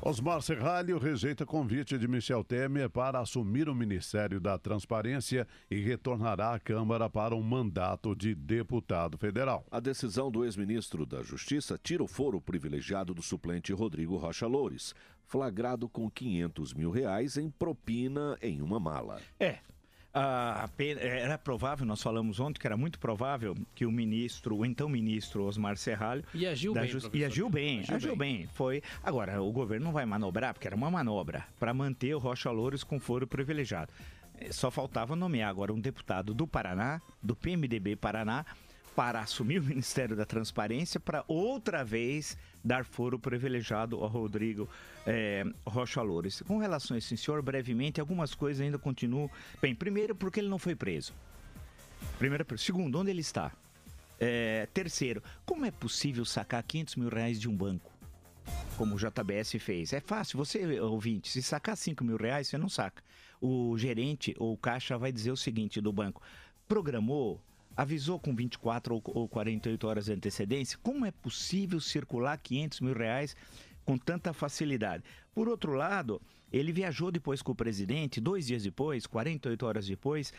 Osmar Serralho rejeita convite de Michel Temer para assumir o Ministério da Transparência e retornará à Câmara para um mandato de deputado federal. A decisão do ex-ministro da Justiça tira o foro privilegiado do suplente Rodrigo Rocha Loures, flagrado com R$500 mil em propina em uma mala. Era provável, nós falamos ontem que era muito provável que o então ministro Osmar Serralho agiu bem. Foi. Agora, o governo não vai manobrar, porque era uma manobra, para manter o Rocha Loures com foro privilegiado. Só faltava nomear agora um deputado do Paraná, do PMDB Paraná, para assumir o Ministério da Transparência, para outra vez dar foro privilegiado ao Rodrigo Rocha Loures. Com relação a esse senhor, brevemente, algumas coisas ainda continuam. Bem, primeiro, porque ele não foi preso. Segundo, onde ele está? Terceiro, como é possível sacar R$500 mil de um banco? Como o JBS fez. É fácil, você, ouvinte, se sacar R$5 mil, você não saca. O gerente ou o caixa vai dizer o seguinte do banco: programou, avisou com 24 ou 48 horas de antecedência. Como é possível circular R$500 mil com tanta facilidade? Por outro lado, ele viajou depois com o presidente, 2 dias depois, 48 horas depois,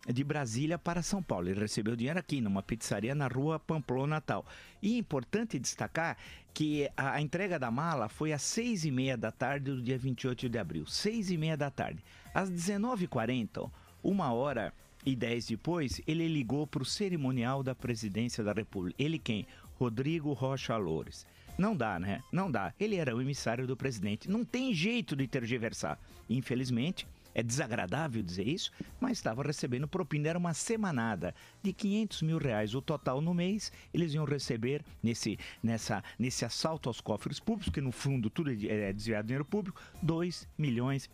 de Brasília para São Paulo. Ele recebeu dinheiro aqui, numa pizzaria na rua Pamplona, Natal. E é importante destacar que a entrega da mala foi às 6h30 da tarde do dia 28 de abril. 6h30 da tarde. Às 19h40, 1h10 depois, ele ligou para o cerimonial da presidência da República. Ele quem? Rodrigo Rocha Loures. Não dá, né? Não dá. Ele era o emissário do presidente. Não tem jeito de tergiversar. Infelizmente, é desagradável dizer isso, mas estava recebendo propina. Era uma semanada de R$500 mil. O total no mês, eles iam receber nesse assalto aos cofres públicos, que no fundo tudo é desviado de dinheiro público, R$2 milhões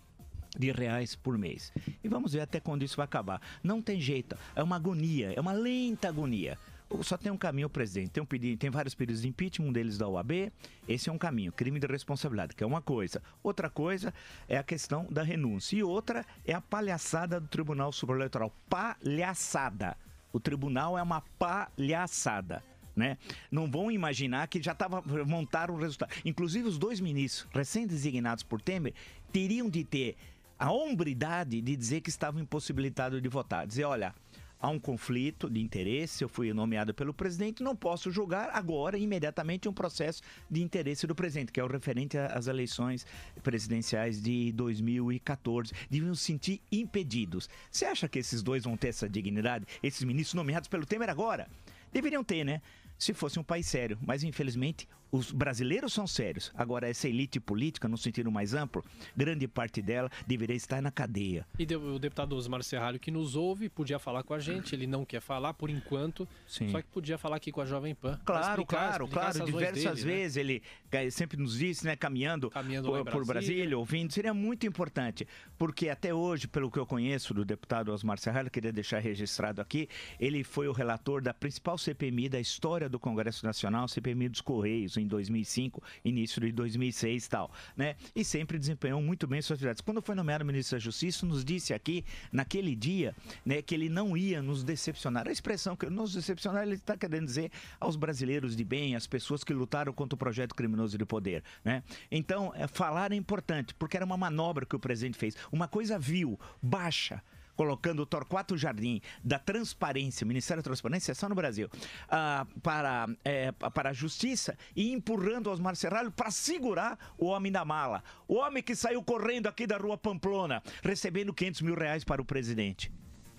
por mês. E vamos ver até quando isso vai acabar. Não tem jeito, é uma agonia, é uma lenta agonia. Só tem um caminho, presidente. Tem vários pedidos de impeachment, um deles da OAB. Esse é um caminho, crime de responsabilidade, que é uma coisa. Outra coisa é a questão da renúncia. E outra é a palhaçada do Tribunal Superior Eleitoral. Palhaçada. O tribunal é uma palhaçada. Né? Não vão imaginar que já montaram o resultado. Inclusive, os 2 ministros recém-designados por Temer teriam de ter a hombridade de dizer que estavam impossibilitados de votar. Dizer, olha, há um conflito de interesse, eu fui nomeado pelo presidente, não posso julgar agora, imediatamente, um processo de interesse do presidente, que é o referente às eleições presidenciais de 2014. Deviam se sentir impedidos. Você acha que esses dois vão ter essa dignidade? Esses ministros nomeados pelo Temer agora? Deveriam ter, né? Se fosse um país sério, mas infelizmente os brasileiros são sérios. Agora, essa elite política, no sentido mais amplo, grande parte dela deveria estar na cadeia. E o deputado Osmar Serralho, que nos ouve, podia falar com a gente, ele não quer falar por enquanto, Sim. Só que podia falar aqui com a Jovem Pan. Claro. Diversas vezes, né? Ele sempre nos disse, né, caminhando por Brasília, ouvindo. Seria muito importante, porque até hoje, pelo que eu conheço do deputado Osmar Serralho, queria deixar registrado aqui, ele foi o relator da principal CPMI da história do Congresso Nacional, CPMI dos Correios, em 2005, início de 2006 e tal, né? E sempre desempenhou muito bem suas atividades. Quando foi nomeado ministro da Justiça, nos disse aqui, naquele dia, né, que ele não ia nos decepcionar. A expressão que nos decepcionar, ele está querendo dizer aos brasileiros de bem, às pessoas que lutaram contra o projeto criminoso de poder, né? Então, falar é importante, porque era uma manobra que o presidente fez. Uma coisa vil, baixa, colocando o Torquato Jardim da Transparência, Ministério da Transparência, é só no Brasil, para a Justiça, e empurrando Osmar Serralho para segurar o homem da mala. O homem que saiu correndo aqui da rua Pamplona, recebendo R$500 mil para o presidente.